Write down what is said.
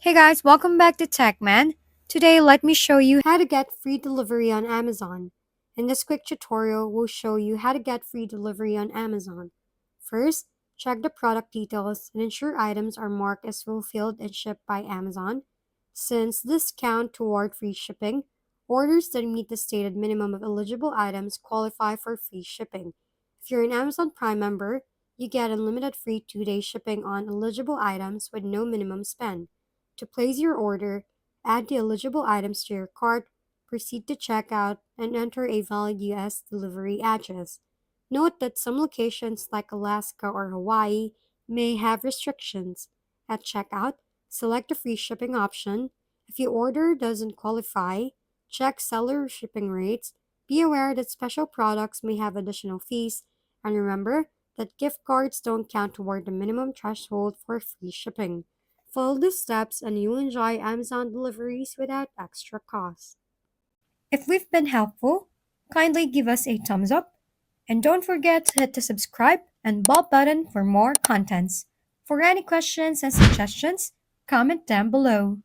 Hey guys, welcome back to TechMan. Today, let me show you how to get free delivery on Amazon. In this quick tutorial, we'll show you how to get free delivery on Amazon. First, check the product details and ensure items are marked as fulfilled and shipped by Amazon. Since this count toward free shipping, orders that meet the stated minimum of eligible items qualify for free shipping. If you're an Amazon Prime member, you get unlimited free 2-day shipping on eligible items with no minimum spend. To place your order, add the eligible items to your cart, proceed to checkout, and enter a valid US delivery address. Note that some locations like Alaska or Hawaii may have restrictions. At checkout, select the free shipping option. If your order doesn't qualify, check seller shipping rates. Be aware that special products may have additional fees, and remember that gift cards don't count toward the minimum threshold for free shipping. Follow the steps and you'll enjoy Amazon deliveries without extra cost. If we've been helpful, kindly give us a thumbs up and don't forget to hit the subscribe and bell button for more contents. For any questions and suggestions, comment down below.